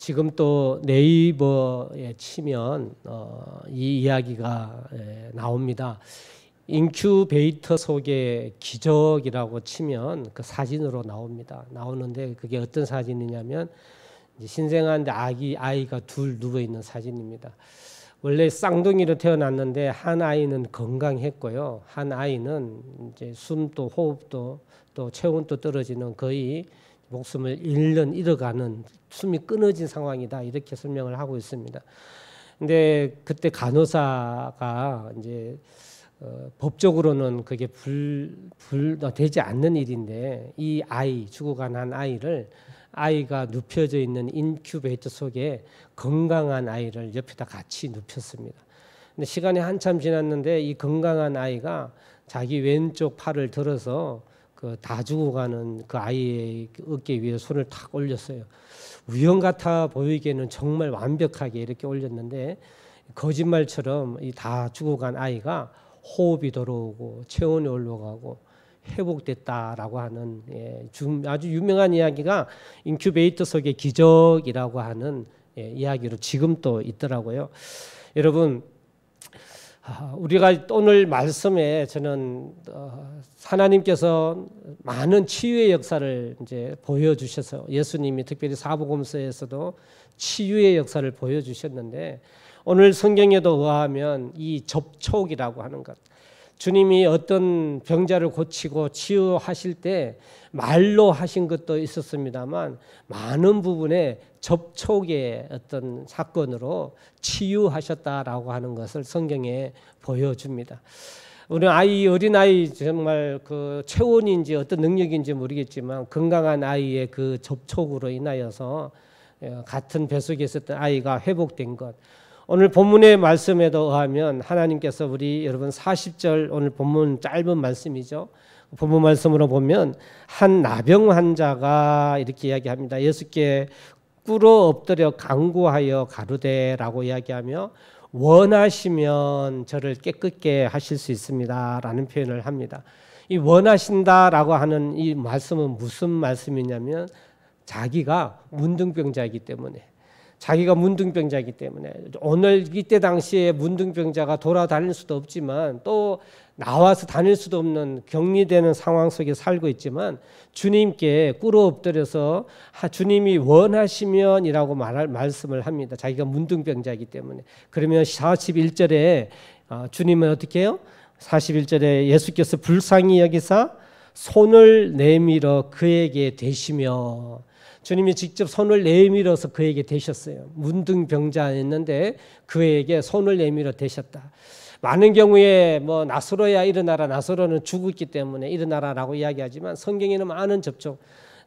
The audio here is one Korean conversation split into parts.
지금 또 네이버에 치면 이 이야기가 나옵니다. 인큐베이터 속의 기적이라고 치면 그 사진으로 나오는데 그게 어떤 사진이냐면 이제 신생아인데 아이가 둘 누워 있는 사진입니다. 원래 쌍둥이로 태어났는데 한 아이는 건강했고요. 한 아이는 이제 숨도 호흡도 또 체온도 떨어지는 거의 목숨을 잃어가는 숨이 끊어진 상황이다 이렇게 설명을 하고 있습니다. 근데 그때 간호사가 이제 법적으로는 그게 되지 않는 일인데 이 아이 죽어간 한 아이가 눕혀져 있는 인큐베이터 속에 건강한 아이를 옆에다 같이 눕혔습니다. 근데 시간이 한참 지났는데 이 건강한 아이가 자기 왼쪽 팔을 들어서 그 다 죽어가는 그 아이의 어깨 위에 손을 탁 올렸어요. 우연 같아 보이기에는 정말 완벽하게 이렇게 올렸는데 거짓말처럼 이 다 죽어간 아이가 호흡이 돌아오고 체온이 올라가고 회복됐다라고 하는 아주 유명한 이야기가 인큐베이터 속의 기적이라고 하는 이야기로 지금 또 있더라고요. 여러분, 우리가 오늘 말씀에 저는 하나님께서 많은 치유의 역사를 이제 보여주셔서 예수님이 특별히 사복음서에서도 치유의 역사를 보여주셨는데 오늘 성경에도 의하면 이 접촉이라고 하는 것, 주님이 어떤 병자를 고치고 치유하실 때 말로 하신 것도 있었습니다만 많은 부분에 접촉의 어떤 사건으로 치유하셨다라고 하는 것을 성경에 보여줍니다. 우리 어린아이 정말 그 체온인지 어떤 능력인지 모르겠지만 건강한 아이의 그 접촉으로 인하여서 같은 뱃속에 있었던 아이가 회복된 것. 오늘 본문의 말씀에도 의하면 하나님께서 우리 여러분 40절 오늘 본문 짧은 말씀이죠. 본문 말씀으로 보면 한 나병 환자가 이렇게 이야기합니다. 예수께 꿇어 엎드려 간구하여 가르되라고 이야기하며 원하시면 저를 깨끗게 하실 수 있습니다 라는 표현을 합니다. 이 원하신다라고 하는 이 말씀은 무슨 말씀이냐면 자기가 문둥병자이기 때문에 오늘 이때 당시에 문둥병자가 돌아다닐 수도 없지만 또 나와서 다닐 수도 없는 격리되는 상황 속에 살고 있지만 주님께 꿇어 엎드려서 주님이 원하시면이라고 말씀을 합니다. 자기가 문둥병자이기 때문에. 그러면 41절에 주님은 어떻게 해요? 41절에 예수께서 불쌍히 여기사 손을 내밀어 그에게 대시며 주님이 직접 손을 내밀어서 그에게 대셨어요. 문둥병자였는데 그에게 손을 내밀어 대셨다. 많은 경우에 뭐 나사로야 일어나라, 나사로는 죽었기 때문에 일어나라라고 이야기하지만 성경에는 많은 접촉,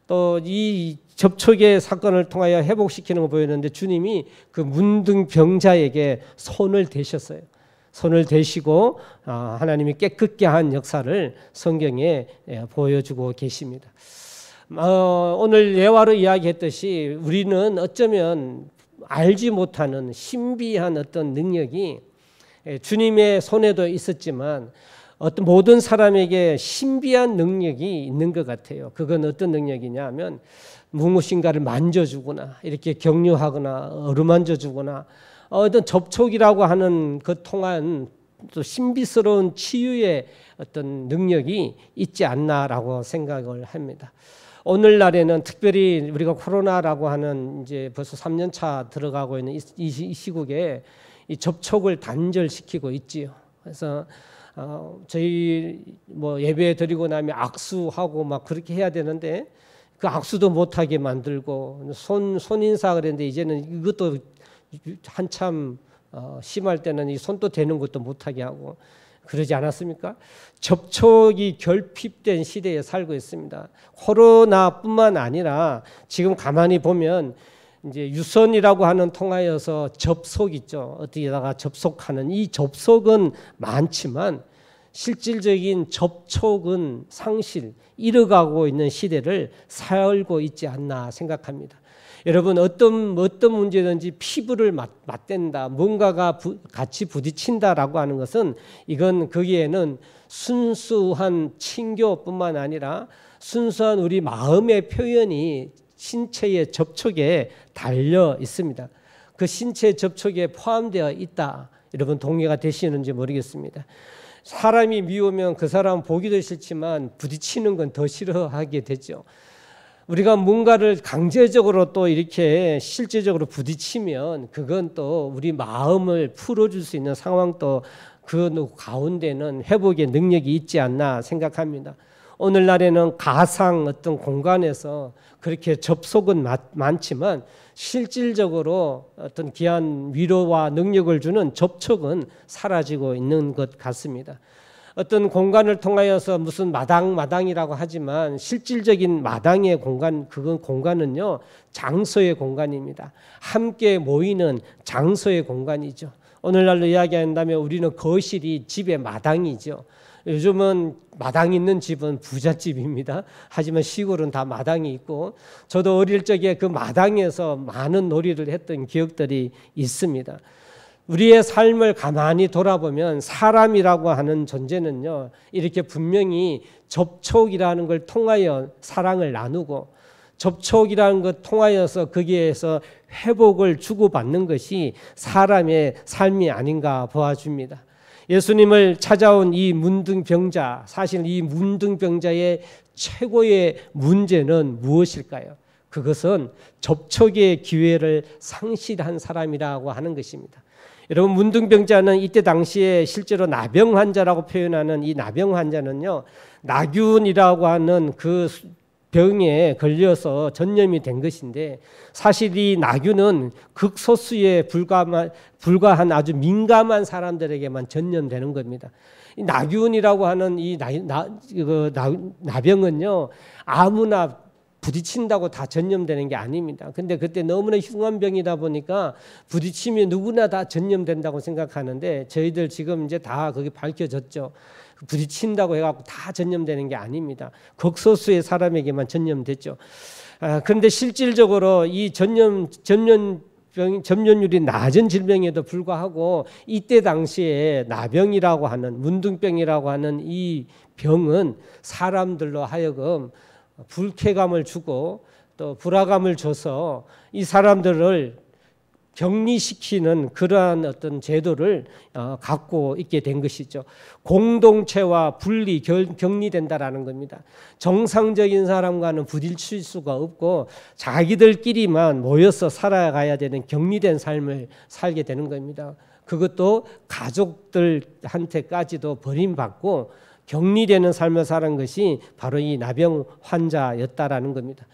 또 이 접촉의 사건을 통하여 회복시키는 거 보였는데 주님이 그 문둥병자에게 손을 대셨어요. 손을 대시고 하나님이 깨끗게 한 역사를 성경에 보여주고 계십니다. 오늘 예화로 이야기했듯이 우리는 어쩌면 알지 못하는 신비한 어떤 능력이 주님의 손에도 있었지만 어떤 모든 사람에게 신비한 능력이 있는 것 같아요. 그건 어떤 능력이냐 하면 무엇인가를 만져주거나 이렇게 격려하거나 어루만져주거나 어떤 접촉이라고 하는 그 통한 또 신비스러운 치유의 어떤 능력이 있지 않나라고 생각을 합니다. 오늘날에는 특별히 우리가 코로나라고 하는 이제 벌써 3년 차 들어가고 있는 이 시국에 이 접촉을 단절시키고 있지요. 그래서 저희 뭐 예배 드리고 나면 악수하고 막 그렇게 해야 되는데 그 악수도 못하게 만들고 손인사 그랬는데 이제는 이것도 한참 심할 때는 이 손도 대는 것도 못하게 하고 그러지 않았습니까? 접촉이 결핍된 시대에 살고 있습니다. 코로나뿐만 아니라 지금 가만히 보면 이제 유선이라고 하는 통하여서 접속 있죠. 어디다가 접속하는 이 접속은 많지만 실질적인 접촉은 잃어가고 있는 시대를 살고 있지 않나 생각합니다. 여러분 어떤 문제든지 피부를 맞댄다, 뭔가가 같이 부딪힌다라고 하는 것은 이건 거기에는 순수한 친교뿐만 아니라 순수한 우리 마음의 표현이 신체의 접촉에 달려 있습니다. 그 신체 접촉에 포함되어 있다. 여러분 동의가 되시는지 모르겠습니다. 사람이 미우면 그 사람 보기도 싫지만 부딪히는 건 더 싫어하게 되죠. 우리가 뭔가를 강제적으로 또 이렇게 실제적으로 부딪히면 그건 또 우리 마음을 풀어줄 수 있는 상황도 그 가운데는 회복의 능력이 있지 않나 생각합니다. 오늘날에는 가상 어떤 공간에서 그렇게 접속은 많지만 실질적으로 어떤 귀한 위로와 능력을 주는 접촉은 사라지고 있는 것 같습니다. 어떤 공간을 통하여서 무슨 마당이라고 하지만 실질적인 마당의 공간, 그건 공간은요 장소의 공간입니다. 함께 모이는 장소의 공간이죠. 오늘날로 이야기한다면 우리는 거실이 집의 마당이죠. 요즘은 마당 있는 집은 부잣집입니다. 하지만 시골은 다 마당이 있고 저도 어릴 적에 그 마당에서 많은 놀이를 했던 기억들이 있습니다. 우리의 삶을 가만히 돌아보면 사람이라고 하는 존재는요 이렇게 분명히 접촉이라는 걸 통하여 사랑을 나누고 접촉이라는 것 통하여서 거기에서 회복을 주고받는 것이 사람의 삶이 아닌가 보아줍니다. 예수님을 찾아온 이 문둥병자, 사실 이 문둥병자의 최고의 문제는 무엇일까요? 그것은 접촉의 기회를 상실한 사람이라고 하는 것입니다. 여러분 문둥병자는 이때 당시에 실제로 나병 환자라고 표현하는 이 나병 환자는요 나균이라고 하는 그 병에 걸려서 전염이 된 것인데 사실 이 나균은 극소수에 불과한 아주 민감한 사람들에게만 전염되는 겁니다. 이 나균이라고 하는 이 나병은요 아무나 부딪힌다고 다 전염되는 게 아닙니다. 근데 그때 너무나 흉한 병이다 보니까 부딪히면 누구나 다 전염된다고 생각하는데 저희들 지금 이제 다 그게 밝혀졌죠. 부딪힌다고 해갖고 다 전염되는 게 아닙니다. 극소수의 사람에게만 전염됐죠. 그런데 실질적으로 이 전염률이 낮은 질병에도 불구하고 이때 당시에 나병이라고 하는 문둥병이라고 하는 이 병은 사람들로 하여금 불쾌감을 주고 또 불화감을 줘서 이 사람들을 격리시키는 그러한 어떤 제도를 갖고 있게 된 것이죠. 공동체와 분리, 격리된다라는 겁니다. 정상적인 사람과는 부딪힐 수가 없고 자기들끼리만 모여서 살아가야 되는 격리된 삶을 살게 되는 겁니다. 그것도 가족들한테까지도 버림받고 격리되는 삶을 사는 것이 바로 이 나병 환자였다라는 겁니다.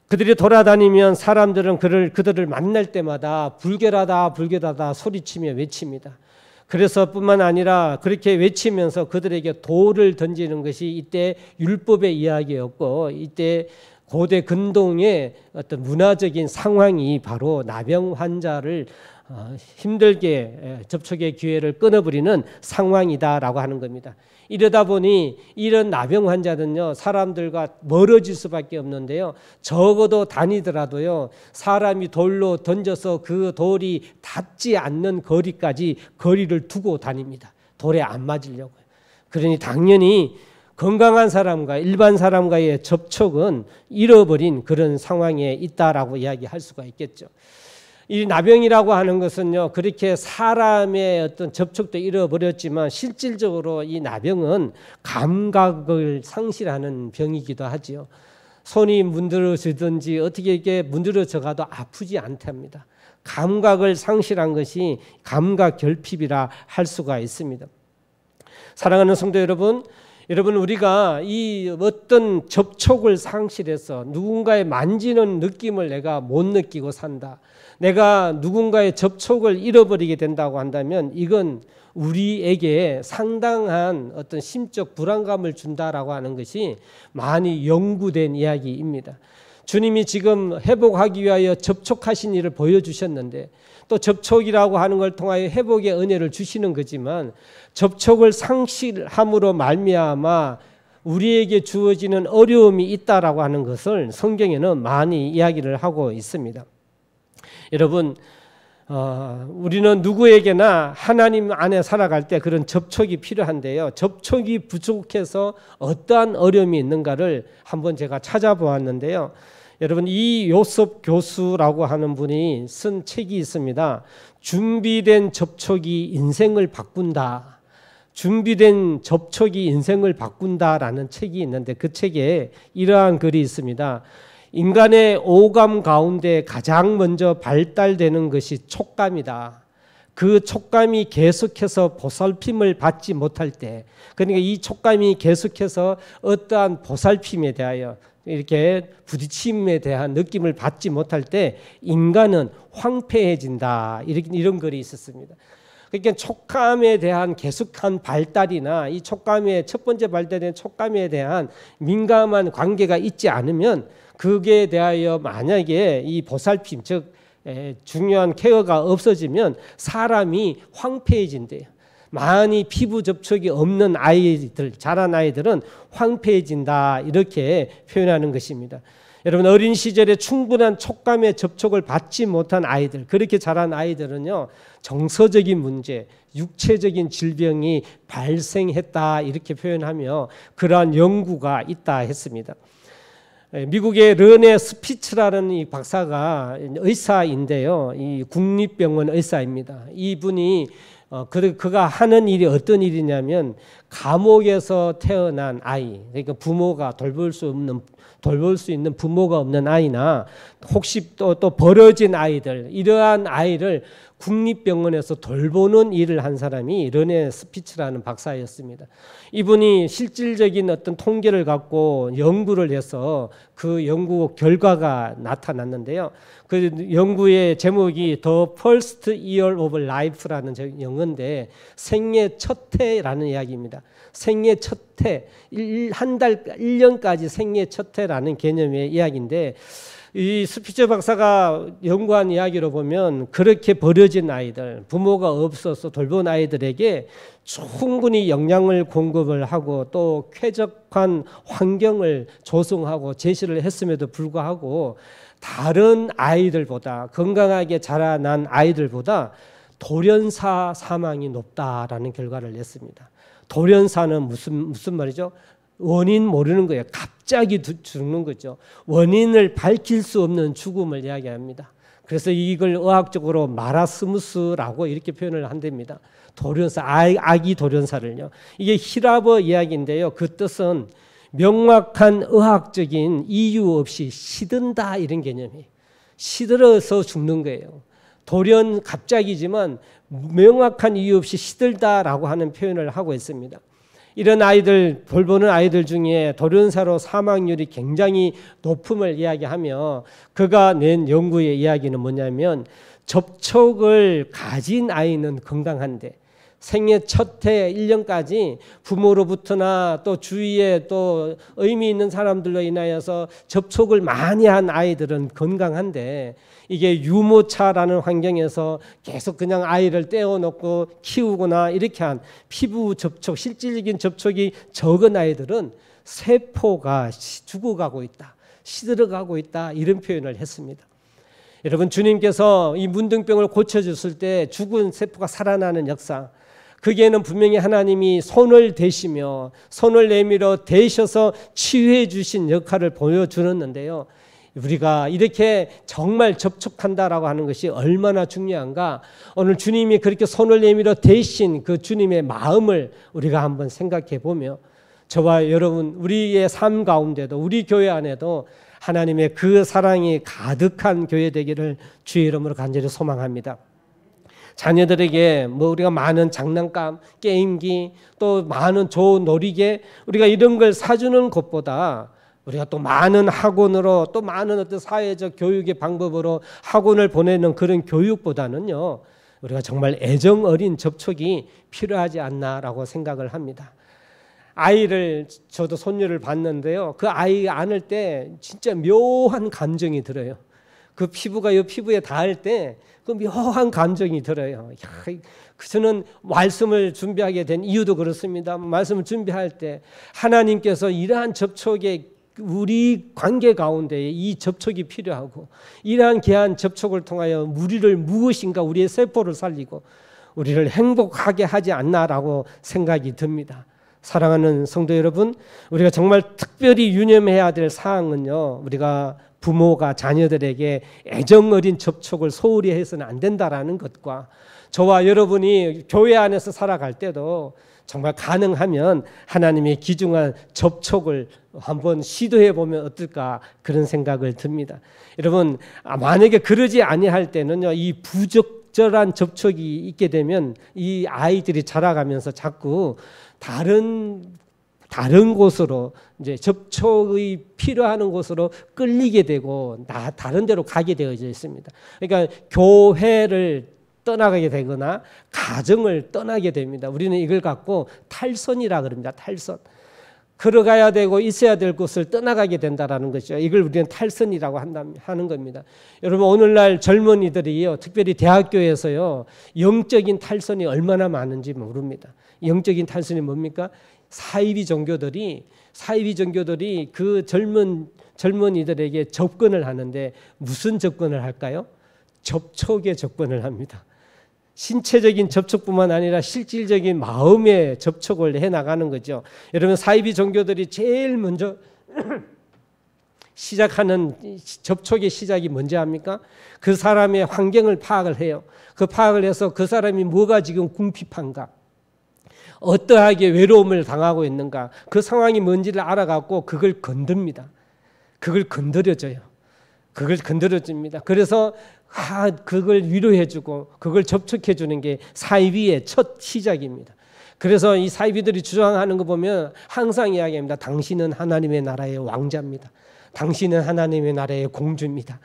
그들이 돌아다니면 사람들은 그들을 만날 때마다 불결하다 소리치며 외칩니다. 그래서 뿐만 아니라 그렇게 외치면서 그들에게 돌을 던지는 것이 이때 율법의 이야기였고 이때 고대 근동의 어떤 문화적인 상황이 바로 나병 환자를 힘들게 접촉의 기회를 끊어버리는 상황이다라고 하는 겁니다. 이러다 보니 이런 나병 환자는요 사람들과 멀어질 수밖에 없는데요. 적어도 다니더라도요 사람이 돌로 던져서 그 돌이 닿지 않는 거리를 두고 다닙니다. 돌에 안 맞으려고요. 그러니 당연히 건강한 사람과 일반 사람과의 접촉은 잃어버린 그런 상황에 있다라고 이야기할 수가 있겠죠. 이 나병이라고 하는 것은요 그렇게 사람의 어떤 접촉도 잃어버렸지만 실질적으로 이 나병은 감각을 상실하는 병이기도 하지요. 손이 문드러지든지 어떻게 이렇게 문드러져 가도 아프지 않답니다. 감각을 상실한 것이 감각 결핍이라 할 수가 있습니다. 사랑하는 성도 여러분, 우리가 이 어떤 접촉을 상실해서 누군가의 만지는 느낌을 내가 못 느끼고 산다. 내가 누군가의 접촉을 잃어버리게 된다고 한다면 이건 우리에게 상당한 어떤 심적 불안감을 준다라고 하는 것이 많이 연구된 이야기입니다. 주님이 지금 회복하기 위하여 접촉하신 일을 보여주셨는데 또 접촉이라고 하는 걸 통하여 회복의 은혜를 주시는 거지만 접촉을 상실함으로 말미암아 우리에게 주어지는 어려움이 있다라고 하는 것을 성경에는 많이 이야기를 하고 있습니다. 여러분, 우리는 누구에게나 하나님 안에 살아갈 때 그런 접촉이 필요한데요. 접촉이 부족해서 어떠한 어려움이 있는가를 한번 제가 찾아보았는데요. 여러분 이 요섭 교수라고 하는 분이 쓴 책이 있습니다. 준비된 접촉이 인생을 바꾼다. 준비된 접촉이 인생을 바꾼다라는 책이 있는데 그 책에 이러한 글이 있습니다. 인간의 오감 가운데 가장 먼저 발달되는 것이 촉감이다. 그 촉감이 계속해서 보살핌을 받지 못할 때, 그러니까 이 촉감이 계속해서 어떠한 보살핌에 대하여 이렇게 부딪힘에 대한 느낌을 받지 못할 때 인간은 황폐해진다. 이런 글이 있었습니다. 그러니까 촉감에 대한 계속한 발달이나 이 촉감의 첫 번째 발달된 촉감에 대한 민감한 관계가 있지 않으면 그에 대하여 만약에 이 보살핌 즉 중요한 케어가 없어지면 사람이 황폐해진대요. 많이 피부 접촉이 없는 아이들, 자란 아이들은 황폐해진다 이렇게 표현하는 것입니다. 여러분 어린 시절에 충분한 촉감의 접촉을 받지 못한 아이들, 그렇게 자란 아이들은요 정서적인 문제, 육체적인 질병이 발생했다 이렇게 표현하며 그러한 연구가 있다 했습니다. 미국의 르네 스피츠라는 이 박사가 의사인데요, 이 국립병원 의사입니다. 이분이 그가 하는 일이 어떤 일이냐면 감옥에서 태어난 아이, 그러니까 부모가 돌볼 수 있는 부모가 없는 아이나 혹시 또 버려진 아이들, 이러한 아이를 국립병원에서 돌보는 일을 한 사람이 르네 스피츠라는 박사였습니다. 이분이 실질적인 어떤 통계를 갖고 연구를 해서 그 연구 결과가 나타났는데요. 그 연구의 제목이 The First Year of Life라는 영어인데 생애 첫 해라는 이야기입니다. 생애 첫 해, 한 달, 1년까지 생애 첫 해라는 개념의 이야기인데 이 스피처 박사가 연구한 이야기로 보면 그렇게 버려진 아이들, 부모가 없어서 돌본 아이들에게 충분히 영양을 공급을 하고 또 쾌적한 환경을 조성하고 제시를 했음에도 불구하고 다른 아이들보다 건강하게 자라난 아이들보다 돌연사 사망이 높다라는 결과를 냈습니다. 돌연사는 무슨 말이죠? 원인 모르는 거예요. 갑자기 죽는 거죠. 원인을 밝힐 수 없는 죽음을 이야기합니다. 그래서 이걸 의학적으로 마라스무스라고 이렇게 표현을 한답니다. 돌연사, 아기 돌연사를요. 이게 히라버 이야기인데요. 그 뜻은 명확한 의학적인 이유 없이 시든다 이런 개념이에요. 시들어서 죽는 거예요. 돌연 갑자기지만 명확한 이유 없이 시들다라고 하는 표현을 하고 있습니다. 이런 아이들, 돌보는 아이들 중에 돌연사로 사망률이 굉장히 높음을 이야기하며 그가 낸 연구의 이야기는 뭐냐면 접촉을 가진 아이는 건강한데 생애 첫 해 1년까지 부모로부터나 또 주위에 또 의미 있는 사람들로 인하여서 접촉을 많이 한 아이들은 건강한데 이게 유모차라는 환경에서 계속 그냥 아이를 떼어놓고 키우거나 이렇게 한 피부 접촉, 실질적인 접촉이 적은 아이들은 세포가 죽어가고 있다, 시들어가고 있다 이런 표현을 했습니다. 여러분 주님께서 이 문둥병을 고쳐주실 때 죽은 세포가 살아나는 역사, 거기에는 분명히 하나님이 손을 대시며 손을 내밀어 대셔서 치유해 주신 역할을 보여주었는데요. 우리가 이렇게 정말 접촉한다라고 하는 것이 얼마나 중요한가. 오늘 주님이 그렇게 손을 내밀어 대신 그 주님의 마음을 우리가 한번 생각해 보며 저와 여러분 우리의 삶 가운데도 우리 교회 안에도 하나님의 그 사랑이 가득한 교회 되기를 주의 이름으로 간절히 소망합니다. 자녀들에게 우리가 많은 장난감, 게임기, 또 많은 좋은 놀이개 우리가 이런 걸 사주는 것보다 우리가 또 많은 학원으로 또 많은 어떤 사회적 교육의 방법으로 학원을 보내는 그런 교육보다는요 우리가 정말 애정 어린 접촉이 필요하지 않나라고 생각을 합니다. 아이를 저도 손녀를 봤는데요. 그 아이 안을 때 진짜 묘한 감정이 들어요. 그 피부가 이 피부에 닿을 때 그 묘한 감정이 들어요. 저는 말씀을 준비하게 된 이유도 그렇습니다. 말씀을 준비할 때 하나님께서 이러한 접촉에 우리 관계 가운데 이 접촉이 필요하고 이러한 귀한 접촉을 통하여 우리를 무엇인가 우리의 세포를 살리고 우리를 행복하게 하지 않나라고 생각이 듭니다. 사랑하는 성도 여러분, 우리가 정말 특별히 유념해야 될 사항은요, 우리가 부모가 자녀들에게 애정어린 접촉을 소홀히 해서는 안 된다라는 것과 저와 여러분이 교회 안에서 살아갈 때도 정말 가능하면 하나님의 귀중한 접촉을 한번 시도해 보면 어떨까 그런 생각을 듭니다. 여러분 만약에 그러지 아니할 때는요, 이 부적절한 접촉이 있게 되면 이 아이들이 자라가면서 자꾸 다른 곳으로 이제 접촉이 필요한 곳으로 끌리게 되고 다른 데로 가게 되어져 있습니다. 그러니까 교회를 떠나가게 되거나 가정을 떠나게 됩니다. 우리는 이걸 갖고 탈선이라 그럽니다. 탈선. 걸어가야 되고 있어야 될 곳을 떠나가게 된다라는 것이죠. 이걸 우리는 탈선이라고 하는 겁니다. 여러분 오늘날 젊은이들이요, 특별히 대학교에서요, 영적인 탈선이 얼마나 많은지 모릅니다. 영적인 탈선이 뭡니까? 사이비 종교들이 그 젊은이들에게 접근을 하는데 무슨 접근을 할까요? 접촉에 접근을 합니다. 신체적인 접촉뿐만 아니라 실질적인 마음의 접촉을 해나가는 거죠. 여러분 사이비 종교들이 제일 먼저 시작하는 접촉의 시작이 뭔지 압니까? 그 사람의 환경을 파악을 해요. 그 파악을 해서 그 사람이 뭐가 지금 궁핍한가, 어떠하게 외로움을 당하고 있는가, 그 상황이 뭔지를 알아갖고 그걸 건듭니다. 그걸 건드려줘요. 그걸 건드려줍니다. 그래서 그걸 위로해주고 그걸 접촉해주는 게 사이비의 첫 시작입니다. 그래서 이 사이비들이 주장하는 거 보면 항상 이야기합니다. 당신은 하나님의 나라의 왕자입니다. 당신은 하나님의 나라의 공주입니다.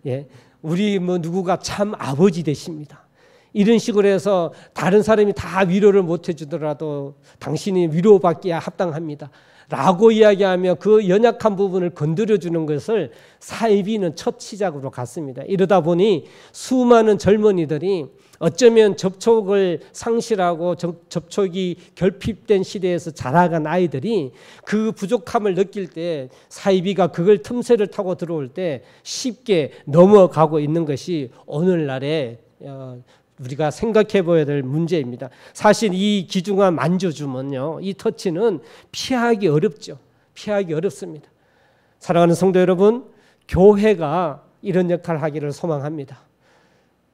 예, 우리 누구가 참 아버지 되십니다. 이런 식으로 해서 다른 사람이 다 위로를 못 해주더라도 당신이 위로받기에 합당합니다 라고 이야기하며 그 연약한 부분을 건드려주는 것을 사이비는 첫 시작으로 갔습니다. 이러다 보니 수많은 젊은이들이 어쩌면 접촉을 상실하고 접촉이 결핍된 시대에서 자라간 아이들이 그 부족함을 느낄 때 사이비가 그걸 틈새를 타고 들어올 때 쉽게 넘어가고 있는 것이 오늘날의 우리가 생각해 봐야 될 문제입니다. 사실 이 귀중한 만져줌은요, 이 터치는 피하기 어렵죠. 피하기 어렵습니다. 사랑하는 성도 여러분, 교회가 이런 역할을 하기를 소망합니다.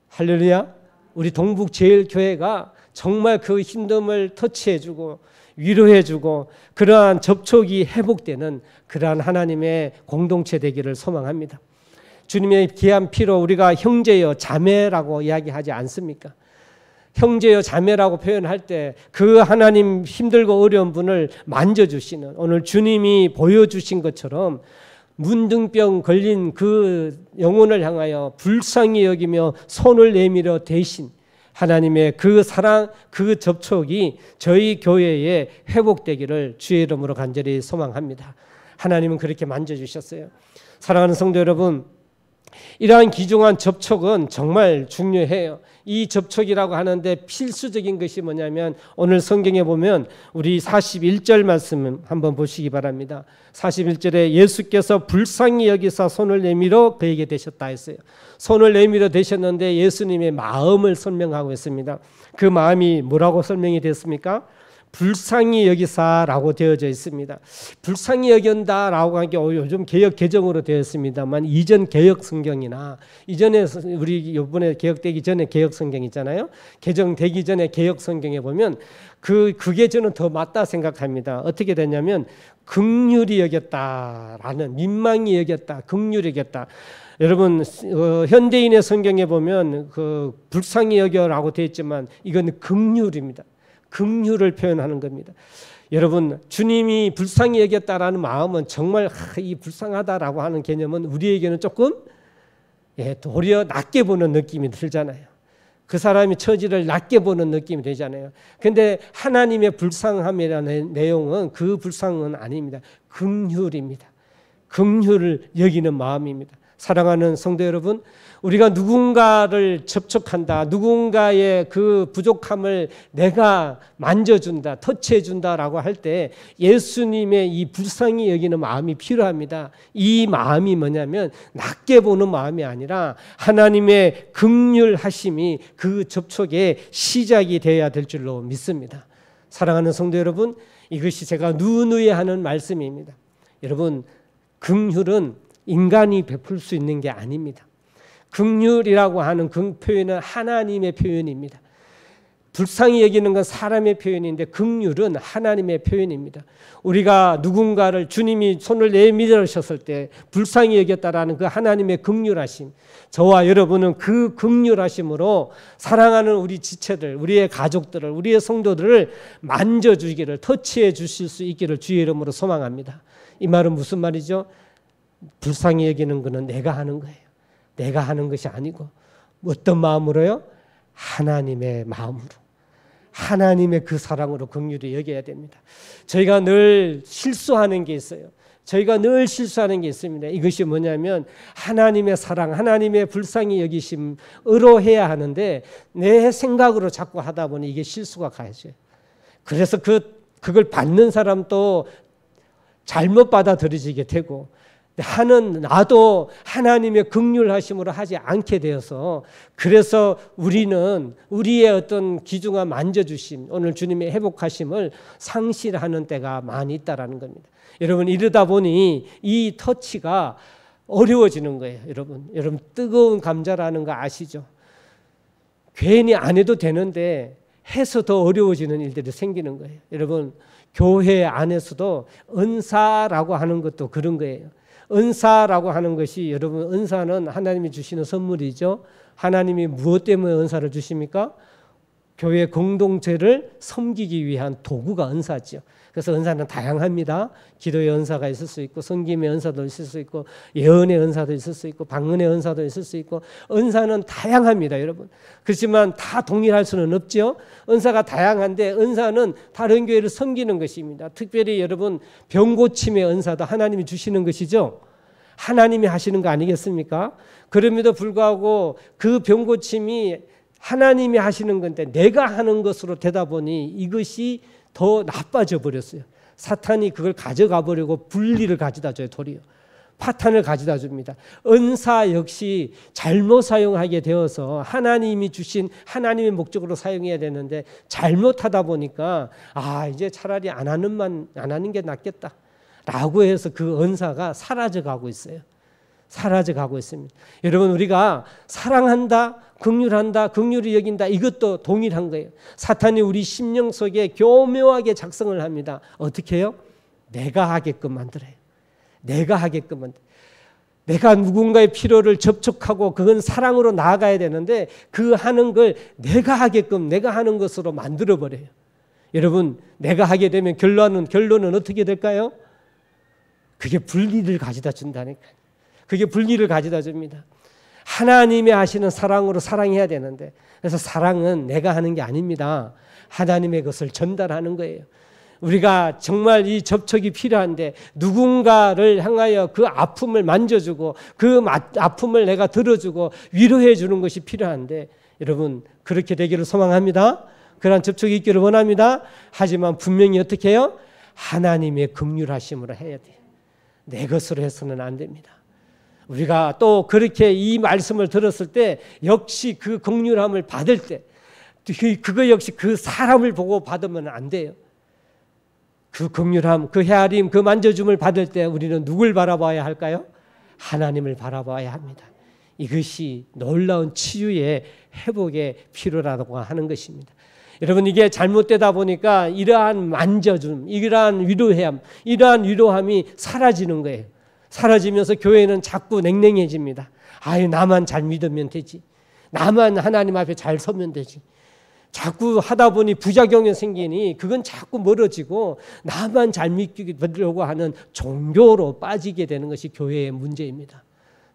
할렐루야. 우리 동북제일교회가 정말 그 힘듦을 터치해주고 위로해주고 그러한 접촉이 회복되는 그러한 하나님의 공동체 되기를 소망합니다. 주님의 귀한 피로 우리가 형제여 자매라고 이야기하지 않습니까? 형제여 자매라고 표현할 때 그 하나님 힘들고 어려운 분을 만져주시는, 오늘 주님이 보여주신 것처럼 문둥병 걸린 그 영혼을 향하여 불쌍히 여기며 손을 내밀어 대신 하나님의 그 사랑, 그 접촉이 저희 교회에 회복되기를 주의 이름으로 간절히 소망합니다. 하나님은 그렇게 만져주셨어요. 사랑하는 성도 여러분, 이러한 귀중한 접촉은 정말 중요해요. 이 접촉이라고 하는데 필수적인 것이 뭐냐면 오늘 성경에 보면 우리 41절 말씀 한번 보시기 바랍니다. 41절에 예수께서 불쌍히 여기사 손을 내밀어 그에게 대셨다 했어요. 손을 내밀어 대셨는데 예수님의 마음을 설명하고 있습니다. 그 마음이 뭐라고 설명이 됐습니까? 불쌍히 여기사라고 되어져 있습니다. 불쌍히 여긴다라고 하는 게 요즘 개역 개정으로 되어 있습니다만 이전 개역 성경이나 이전에 우리 이번에 개역되기 전에 개역 성경 있잖아요. 개정되기 전에 개역 성경에 보면 그게 저는 더 맞다 생각합니다. 어떻게 되냐면 긍휼히 여겼다라는, 민망히 여겼다, 긍휼히 여겼다. 여러분 현대인의 성경에 보면 그 불쌍히 여겨라고 되어 있지만 이건 긍휼입니다. 긍휼을 표현하는 겁니다. 여러분 주님이 불쌍히 여겼다라는 마음은 정말 이 불쌍하다라고 하는 개념은 우리에게는 조금 도리어 낮게 보는 느낌이 들잖아요. 그 사람이 처지를 낮게 보는 느낌이 되잖아요. 그런데 하나님의 불쌍함이라는 내용은 그 불쌍은 아닙니다. 긍휼입니다. 긍휼을 여기는 마음입니다. 사랑하는 성도 여러분, 우리가 누군가를 접촉한다, 누군가의 그 부족함을 내가 만져준다, 터치해준다라고 할 때 예수님의 이 불쌍히 여기는 마음이 필요합니다. 이 마음이 뭐냐면 낮게 보는 마음이 아니라 하나님의 긍휼하심이 그 접촉의 시작이 되어야 될 줄로 믿습니다. 사랑하는 성도 여러분, 이것이 제가 누누이 하는 말씀입니다. 여러분, 긍휼은 인간이 베풀 수 있는 게 아닙니다. 긍휼이라고 하는 그 표현은 하나님의 표현입니다. 불쌍히 여기는 건 사람의 표현인데 긍휼은 하나님의 표현입니다. 우리가 누군가를 주님이 손을 내밀으셨을 때 불쌍히 여겼다라는 그 하나님의 긍휼하심, 저와 여러분은 그 긍휼하심으로 사랑하는 우리 지체들, 우리의 가족들을, 우리의 성도들을 만져주기를, 터치해 주실 수 있기를 주의 이름으로 소망합니다. 이 말은 무슨 말이죠? 불쌍히 여기는 것은 내가 하는 거예요. 내가 하는 것이 아니고 어떤 마음으로요? 하나님의 마음으로, 하나님의 그 사랑으로 긍휼히 여겨야 됩니다. 저희가 늘 실수하는 게 있어요. 저희가 늘 실수하는 게 있습니다. 이것이 뭐냐면 하나님의 사랑, 하나님의 불쌍히 여기심으로 해야 하는데 내 생각으로 자꾸 하다 보니 이게 실수가 가해져요. 그래서 그걸 받는 사람도 잘못 받아들여지게 되고 하는 나도 하나님의 긍휼하심으로 하지 않게 되어서 그래서 우리는 우리의 어떤 귀중한 만져주심, 오늘 주님의 회복하심을 상실하는 때가 많이 있다라는 겁니다. 여러분 이러다 보니 이 터치가 어려워지는 거예요. 여러분 뜨거운 감자라는 거 아시죠? 괜히 안 해도 되는데 해서 더 어려워지는 일들이 생기는 거예요. 여러분 교회 안에서도 은사라고 하는 것도 그런 거예요. 은사라고 하는 것이 여러분 은사는 하나님이 주시는 선물이죠. 하나님이 무엇 때문에 은사를 주십니까? 교회 공동체를 섬기기 위한 도구가 은사죠. 그래서 은사는 다양합니다. 기도의 은사가 있을 수 있고 섬김의 은사도 있을 수 있고 예언의 은사도 있을 수 있고 방언의 은사도 있을 수 있고 은사는 다양합니다. 여러분. 그렇지만 다 동일할 수는 없죠. 은사가 다양한데 은사는 다른 교회를 섬기는 것입니다. 특별히 여러분 병고침의 은사도 하나님이 주시는 것이죠. 하나님이 하시는 거 아니겠습니까? 그럼에도 불구하고 그 병고침이 하나님이 하시는 건데 내가 하는 것으로 되다 보니 이것이 더 나빠져 버렸어요. 사탄이 그걸 가져가 버리고 분리를 가져다 줘요. 도리어 파탄을 가져다 줍니다. 은사 역시 잘못 사용하게 되어서 하나님이 주신 하나님의 목적으로 사용해야 되는데 잘못하다 보니까 이제 차라리 안 하는 게 낫겠다 라고 해서 그 은사가 사라져가고 있어요. 사라져가고 있습니다. 여러분 우리가 사랑한다, 긍휼한다, 긍휼히 여긴다 이것도 동일한 거예요. 사탄이 우리 심령 속에 교묘하게 작성을 합니다. 어떻게 해요? 내가 하게끔 만들어요. 내가 하게끔 만들어요. 내가 누군가의 필요를 접촉하고 그건 사랑으로 나아가야 되는데 그 하는 걸 내가 하게끔 내가 하는 것으로 만들어버려요. 여러분 내가 하게 되면 결론은 어떻게 될까요? 그게 분리를 가져다 준다니까요. 그게 분리를 가져다 줍니다. 하나님이 하시는 사랑으로 사랑해야 되는데 그래서 사랑은 내가 하는 게 아닙니다. 하나님의 것을 전달하는 거예요. 우리가 정말 이 접촉이 필요한데 누군가를 향하여 그 아픔을 만져주고 그 아픔을 내가 들어주고 위로해 주는 것이 필요한데 여러분 그렇게 되기를 소망합니다. 그런 접촉이 있기를 원합니다. 하지만 분명히 어떻게 해요? 하나님의 긍휼하심으로 해야 돼요. 내 것으로 해서는 안 됩니다. 우리가 또 그렇게 이 말씀을 들었을 때 역시 그 긍휼함을 받을 때 그거 역시 그 사람을 보고 받으면 안 돼요. 그 긍휼함, 그 헤아림, 그 만져줌을 받을 때 우리는 누굴 바라봐야 할까요? 하나님을 바라봐야 합니다. 이것이 놀라운 치유의 회복의 필요라고 하는 것입니다. 여러분 이게 잘못되다 보니까 이러한 만져줌, 이러한 위로함, 이러한 위로함이 사라지는 거예요. 사라지면서 교회는 자꾸 냉랭해집니다. 나만 잘 믿으면 되지. 나만 하나님 앞에 잘 서면 되지. 자꾸 하다 보니 부작용이 생기니 그건 자꾸 멀어지고 나만 잘 믿으려고 하는 종교로 빠지게 되는 것이 교회의 문제입니다.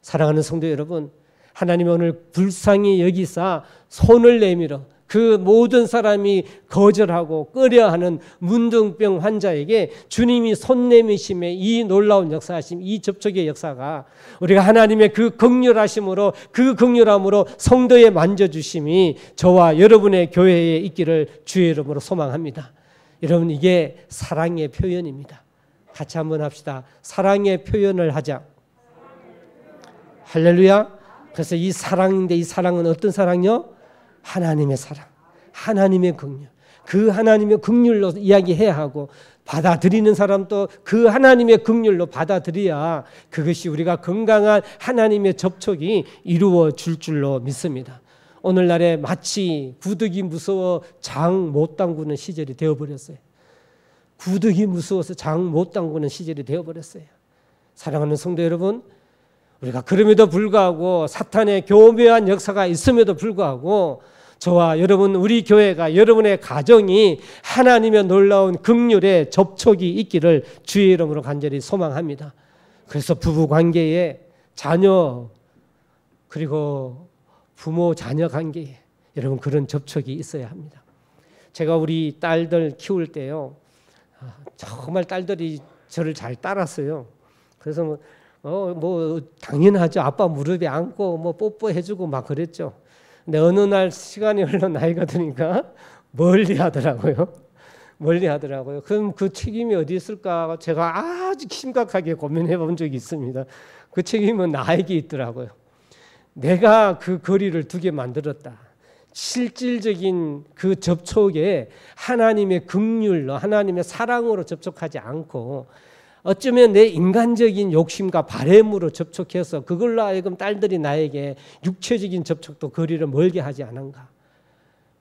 사랑하는 성도 여러분, 하나님이 오늘 불쌍히 여기사 손을 내밀어 그 모든 사람이 거절하고 꺼려하는 문둥병 환자에게 주님이 손 내미심의 이 놀라운 역사하심, 이 접촉의 역사가 우리가 하나님의 그 긍휼하심으로 그 긍휼함으로 성도의 만져주심이 저와 여러분의 교회에 있기를 주의 이름으로 소망합니다. 여러분 이게 사랑의 표현입니다. 같이 한번 합시다. 사랑의 표현을 하자. 할렐루야. 그래서 이 사랑인데 이 사랑은 어떤 사랑이요? 하나님의 사랑, 하나님의 긍휼. 그 하나님의 긍휼로 이야기해야 하고 받아들이는 사람도 그 하나님의 긍휼로 받아들여야 그것이 우리가 건강한 하나님의 접촉이 이루어질 줄로 믿습니다. 오늘날에 마치 구더기 무서워 장 못 담그는 시절이 되어버렸어요. 구더기 무서워서 장 못 담그는 시절이 되어버렸어요. 사랑하는 성도 여러분, 우리가 그럼에도 불구하고 사탄의 교묘한 역사가 있음에도 불구하고 저와 여러분, 우리 교회가, 여러분의 가정이 하나님의 놀라운 긍휼의 접촉이 있기를 주의 이름으로 간절히 소망합니다. 그래서 부부관계에, 자녀 그리고 부모 자녀 관계에 여러분 그런 접촉이 있어야 합니다. 제가 우리 딸들 키울 때요, 정말 딸들이 저를 잘 따랐어요. 그래서 뭐 당연하죠. 아빠 무릎에 앉고 뭐 뽀뽀해주고 막 그랬죠. 근데 어느 날 시간이 흘러 나이가 드니까 멀리 하더라고요. 멀리 하더라고요. 그럼 그 책임이 어디 있을까? 제가 아주 심각하게 고민해 본 적이 있습니다. 그 책임은 나에게 있더라고요. 내가 그 거리를 두게 만들었다. 실질적인 그 접촉에 하나님의 긍휼로, 하나님의 사랑으로 접촉하지 않고 어쩌면 내 인간적인 욕심과 바램으로 접촉해서 그걸로 하여금 딸들이 나에게 육체적인 접촉도 거리를 멀게 하지 않은가,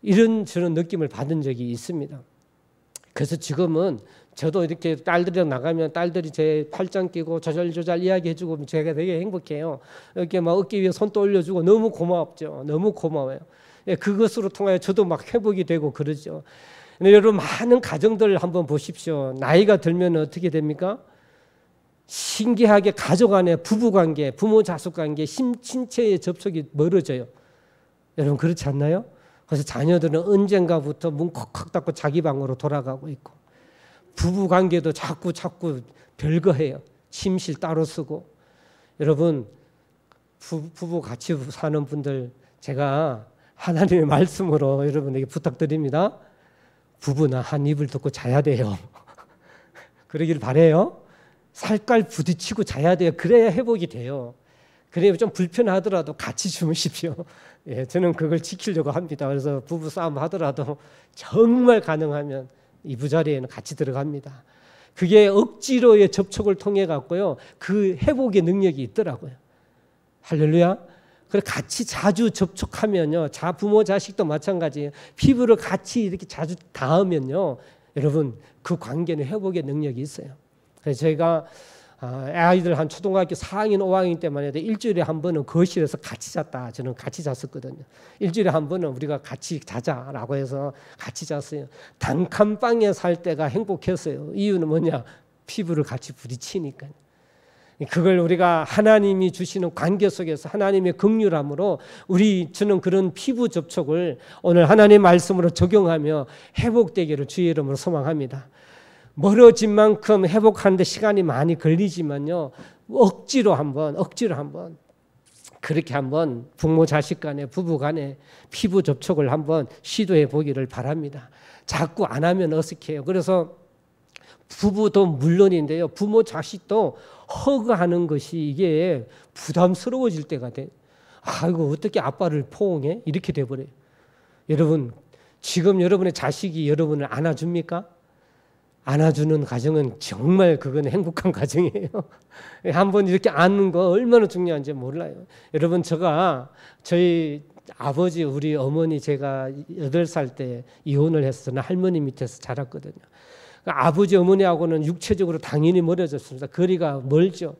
이런 저런 느낌을 받은 적이 있습니다. 그래서 지금은 저도 이렇게 딸들이랑 나가면 딸들이 제 팔짱 끼고 조잘조잘 이야기해주고 제가 되게 행복해요. 이렇게 막 어깨 위에 손 올려주고 너무 고맙죠. 너무 고마워요. 그것으로 통하여 저도 막 회복이 되고 그러죠. 근데 여러분, 많은 가정들 한번 보십시오. 나이가 들면 어떻게 됩니까? 신기하게 가족 안에 부부관계, 부모 자식관계, 신체의 접촉이 멀어져요. 여러분 그렇지 않나요? 그래서 자녀들은 언젠가부터 문 컥컥 닫고 자기 방으로 돌아가고 있고, 부부관계도 자꾸 별거해요. 침실 따로 쓰고. 여러분, 부부 같이 사는 분들, 제가 하나님의 말씀으로 여러분에게 부탁드립니다. 부부나 한 입을 듣고 자야 돼요. 그러길 바라요. 살깔 부딪히고 자야 돼요. 그래야 회복이 돼요. 그래야 좀 불편하더라도 같이 주무십시오. 예, 저는 그걸 지키려고 합니다. 그래서 부부 싸움 하더라도 정말 가능하면 이부자리에는 같이 들어갑니다. 그게 억지로의 접촉을 통해 갖고요, 그 회복의 능력이 있더라고요. 할렐루야. 그래 같이 자주 접촉하면요, 부모 자식도 마찬가지예요. 피부를 같이 이렇게 자주 닿으면요, 여러분 그 관계는 회복의 능력이 있어요. 그래서 저희가 아이들 한 초등학교 4학년, 5학년 때만 해도 일주일에 한 번은 거실에서 같이 잤다. 저는 같이 잤었거든요. 일주일에 한 번은 우리가 같이 자자라고 해서 같이 잤어요. 단칸방에 살 때가 행복했어요. 이유는 뭐냐? 피부를 같이 부딪히니까요. 그걸 우리가 하나님이 주시는 관계 속에서 하나님의 긍휼함으로 저는 그런 피부 접촉을 오늘 하나님의 말씀으로 적용하며 회복되기를 주의 이름으로 소망합니다. 멀어진 만큼 회복하는데 시간이 많이 걸리지만요, 억지로 한번 그렇게 한번 부모 자식 간에, 부부 간에 피부 접촉을 한번 시도해 보기를 바랍니다. 자꾸 안 하면 어색해요. 그래서 부부도 물론인데요, 부모 자식도 허그하는 것이 이게 부담스러워질 때가 돼. 아이고 어떻게 아빠를 포옹해? 이렇게 돼버려요. 여러분, 지금 여러분의 자식이 여러분을 안아줍니까? 안아주는 가정은 정말 그건 행복한 가정이에요. 한번 이렇게 안는 거 얼마나 중요한지 몰라요. 여러분, 저희 아버지, 우리 어머니, 제가 8살 때 이혼을 해서 저는 할머니 밑에서 자랐거든요. 아버지 어머니하고는 육체적으로 당연히 멀어졌습니다. 거리가 멀죠.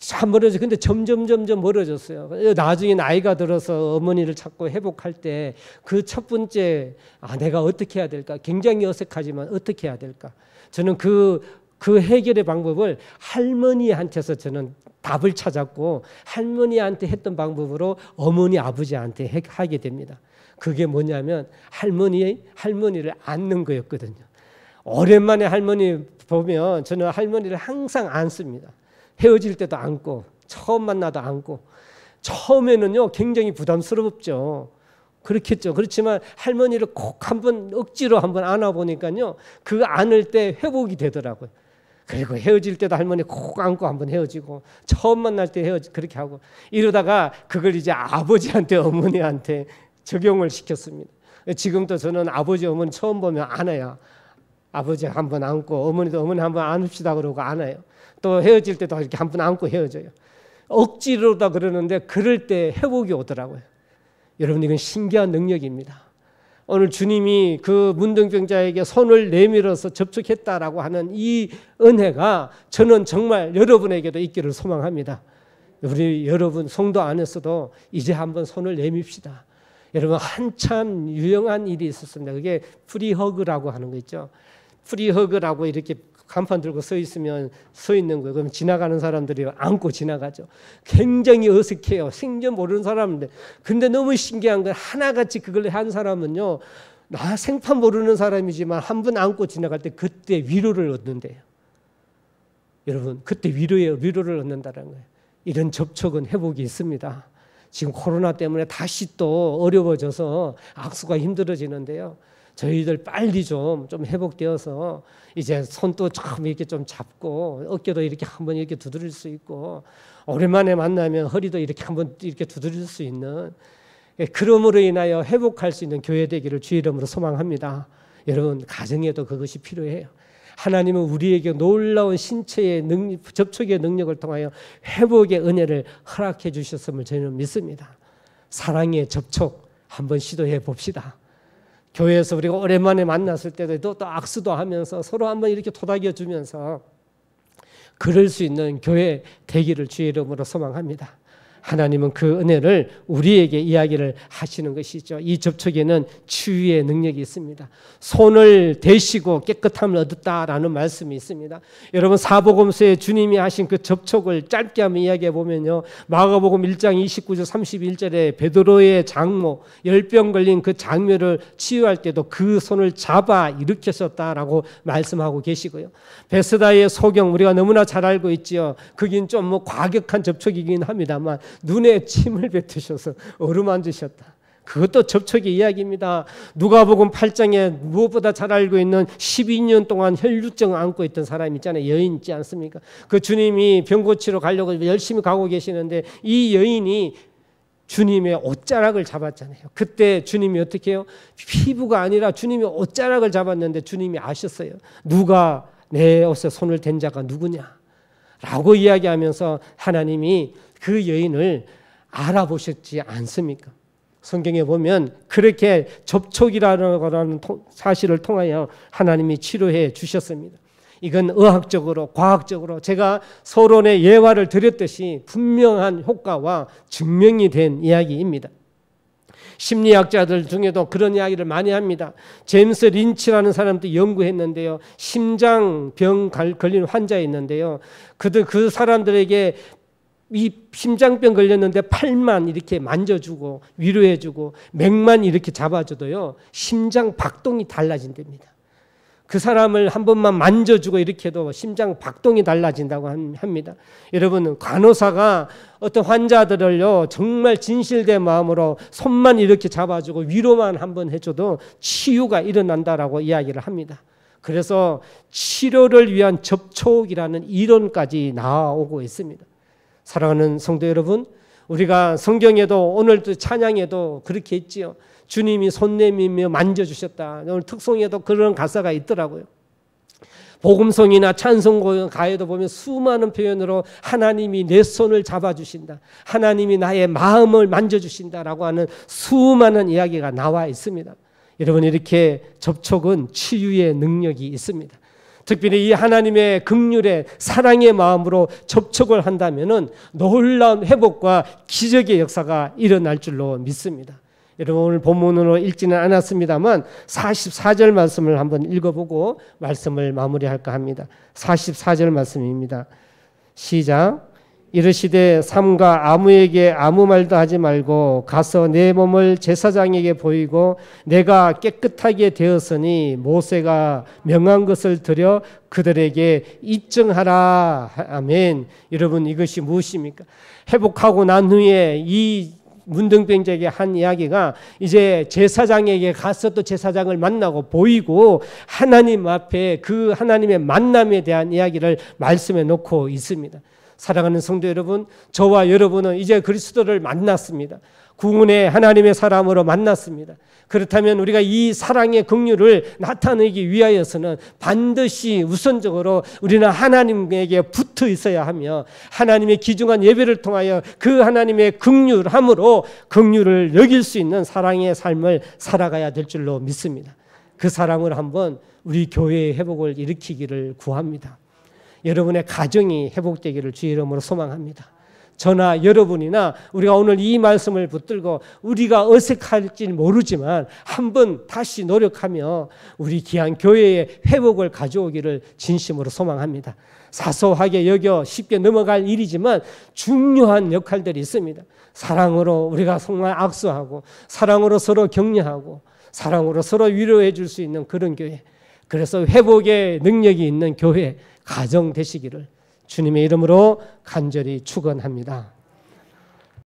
참 멀어져. 근데 점점 멀어졌어요. 나중에 나이가 들어서 어머니를 찾고 회복할 때 그 첫 번째, 내가 어떻게 해야 될까? 굉장히 어색하지만 어떻게 해야 될까? 저는 그 해결의 방법을 할머니한테서 저는 답을 찾았고, 할머니한테 했던 방법으로 어머니, 아버지한테 하게 됩니다. 그게 뭐냐면 할머니를 안는 거였거든요. 오랜만에 할머니 보면 저는 할머니를 항상 안습니다. 헤어질 때도 안고, 처음 만나도 안고. 처음에는요 굉장히 부담스럽죠. 그렇겠죠. 그렇지만 할머니를 꼭 한번 억지로 한번 안아보니까요, 그 안을 때 회복이 되더라고요. 그리고 헤어질 때도 할머니 꼭 안고 한번 헤어지고, 처음 만날 때 그렇게 하고, 이러다가 그걸 이제 아버지한테, 어머니한테 적용을 시켰습니다. 지금도 저는 아버지, 어머니 처음 보면 안아야 아버지 한번 안고 어머니도 어머니 한번 안읍시다 그러고 안아요. 또 헤어질 때도 이렇게 한번 안고 헤어져요. 억지로다 그러는데 그럴 때 회복이 오더라고요. 여러분 이건 신기한 능력입니다. 오늘 주님이 그 문둥병자에게 손을 내밀어서 접촉했다라고 하는 이 은혜가 저는 정말 여러분에게도 있기를 소망합니다. 우리 여러분 성도 안에서도 이제 한번 손을 내밉시다. 여러분 한참 유용한 일이 있었습니다. 그게 프리허그라고 하는 거 있죠. 프리허그라고 이렇게 간판 들고 서 있으면 서 있는 거예요. 그럼 지나가는 사람들이 안고 지나가죠. 굉장히 어색해요. 생전 모르는 사람인데. 근데 너무 신기한 건 하나같이 그걸 한 사람은요. 나 생판 모르는 사람이지만 한 번 안고 지나갈 때 그때 위로를 얻는데요. 여러분 그때 위로를 얻는다는 거예요. 이런 접촉은 회복이 있습니다. 지금 코로나 때문에 다시 또 어려워져서 악수가 힘들어지는데요. 저희들 빨리 좀 회복되어서 이제 손도 좀 이렇게 좀 잡고 어깨도 이렇게 한번 이렇게 두드릴 수 있고 오랜만에 만나면 허리도 이렇게 한번 이렇게 두드릴 수 있는 그럼으로 인하여 회복할 수 있는 교회 되기를 주의 이름으로 소망합니다. 여러분 가정에도 그것이 필요해요. 하나님은 우리에게 놀라운 신체의 접촉의 능력을 통하여 회복의 은혜를 허락해 주셨음을 저는 믿습니다. 사랑의 접촉 한번 시도해 봅시다. 교회에서 우리가 오랜만에 만났을 때도 또 악수도 하면서 서로 한번 이렇게 토닥여 주면서 그럴 수 있는 교회 되기를 주의 이름으로 소망합니다. 하나님은 그 은혜를 우리에게 이야기를 하시는 것이죠. 이 접촉에는 치유의 능력이 있습니다. 손을 대시고 깨끗함을 얻었다라는 말씀이 있습니다. 여러분 사복음서에 주님이 하신 그 접촉을 짧게 한번 이야기해 보면요. 마가복음 1장 29절 31절에 베드로의 장모 열병 걸린 그 장묘를 치유할 때도 그 손을 잡아 일으켰었다라고 말씀하고 계시고요. 베스다의 소경 우리가 너무나 잘 알고 있지요. 그긴 좀 과격한 접촉이긴 합니다만 눈에 침을 뱉으셔서 어루만지셨다. 그것도 접촉의 이야기입니다. 누가복음 8장에 무엇보다 잘 알고 있는 12년 동안 혈루증을 안고 있던 사람이 있잖아요. 여인 있지 않습니까? 그 주님이 병 고치러 가려고 열심히 가고 계시는데 이 여인이 주님의 옷자락을 잡았잖아요. 그때 주님이 어떻게 해요? 피부가 아니라 주님이 옷자락을 잡았는데 주님이 아셨어요. 누가 내 옷에 손을 댄 자가 누구냐? 라고 이야기하면서 하나님이 그 여인을 알아보셨지 않습니까? 성경에 보면 그렇게 접촉이라는 사실을 통하여 하나님이 치료해 주셨습니다. 이건 의학적으로 과학적으로 제가 서론의 예화를 드렸듯이 분명한 효과와 증명이 된 이야기입니다. 심리학자들 중에도 그런 이야기를 많이 합니다. 제임스 린치라는 사람도 연구했는데요. 심장병 걸린 환자가 있는데요. 그 사람들에게 이 심장병 걸렸는데 팔만 이렇게 만져주고 위로해주고 맥만 이렇게 잡아줘도요. 심장 박동이 달라진답니다. 그 사람을 한 번만 만져주고 이렇게 해도 심장 박동이 달라진다고 합니다. 여러분 간호사가 어떤 환자들을요 정말 진실된 마음으로 손만 이렇게 잡아주고 위로만 한번 해줘도 치유가 일어난다라고 이야기를 합니다. 그래서 치료를 위한 접촉이라는 이론까지 나오고 있습니다. 사랑하는 성도 여러분, 우리가 성경에도 오늘도 찬양에도 그렇게 했지요. 주님이 손 내밀며 만져주셨다. 오늘 특송에도 그런 가사가 있더라고요. 복음송이나 찬송가에도 보면 수많은 표현으로 하나님이 내 손을 잡아주신다. 하나님이 나의 마음을 만져주신다라고 하는 수많은 이야기가 나와 있습니다. 여러분 이렇게 접촉은 치유의 능력이 있습니다. 특별히 이 하나님의 긍휼의 사랑의 마음으로 접촉을 한다면은 놀라운 회복과 기적의 역사가 일어날 줄로 믿습니다. 여러분 오늘 본문으로 읽지는 않았습니다만 44절 말씀을 한번 읽어보고 말씀을 마무리할까 합니다. 44절 말씀입니다. 시작. 이르시되 삼가 아무에게 아무 말도 하지 말고 가서 내 몸을 제사장에게 보이고 내가 깨끗하게 되었으니 모세가 명한 것을 드려 그들에게 입증하라. 아멘. 여러분 이것이 무엇입니까? 회복하고 난 후에 이 문둥병자에게 한 이야기가 이제 제사장에게 가서 또 제사장을 만나고 보이고 하나님 앞에 그 하나님의 만남에 대한 이야기를 말씀해 놓고 있습니다. 사랑하는 성도 여러분, 저와 여러분은 이제 그리스도를 만났습니다. 구원의 하나님의 사람으로 만났습니다. 그렇다면 우리가 이 사랑의 긍휼을 나타내기 위하여서는 반드시 우선적으로 우리는 하나님에게 붙어 있어야 하며 하나님의 귀중한 예배를 통하여 그 하나님의 긍휼함으로 긍휼을 여길 수 있는 사랑의 삶을 살아가야 될 줄로 믿습니다. 그 사랑을 한번 우리 교회의 회복을 일으키기를 구합니다. 여러분의 가정이 회복되기를 주의 이름으로 소망합니다. 저나 여러분이나 우리가 오늘 이 말씀을 붙들고 우리가 어색할지 모르지만 한번 다시 노력하며 우리 귀한 교회의 회복을 가져오기를 진심으로 소망합니다. 사소하게 여겨 쉽게 넘어갈 일이지만 중요한 역할들이 있습니다. 사랑으로 우리가 정말 악수하고 사랑으로 서로 격려하고 사랑으로 서로 위로해 줄 수 있는 그런 교회, 그래서 회복의 능력이 있는 교회, 가정 되시기를 주님의 이름으로 간절히 축원합니다.